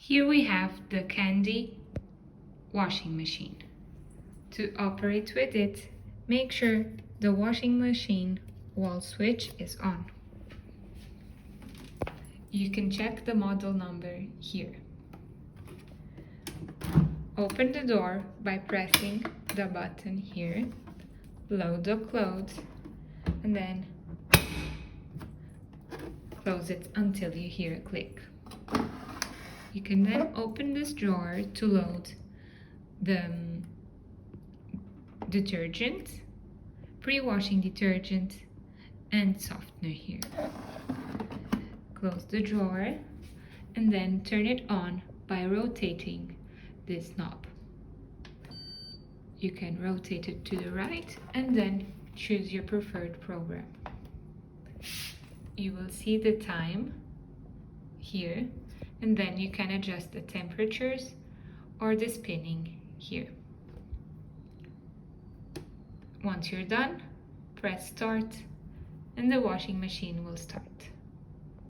Here we have the Candy washing machine. To operate with it, make sure the washing machine wall switch is on. You can check the model number here. Open the door by pressing the button here, load the clothes, and then close it until you hear a click. You can then open this drawer to load the detergent, pre-washing detergent, and softener here. Close the drawer and then turn it on by rotating this knob. You can rotate it to the right and then choose your preferred program. You will see the time here, and then you can adjust the temperatures or the spinning here. Once you're done, press start and the washing machine will start.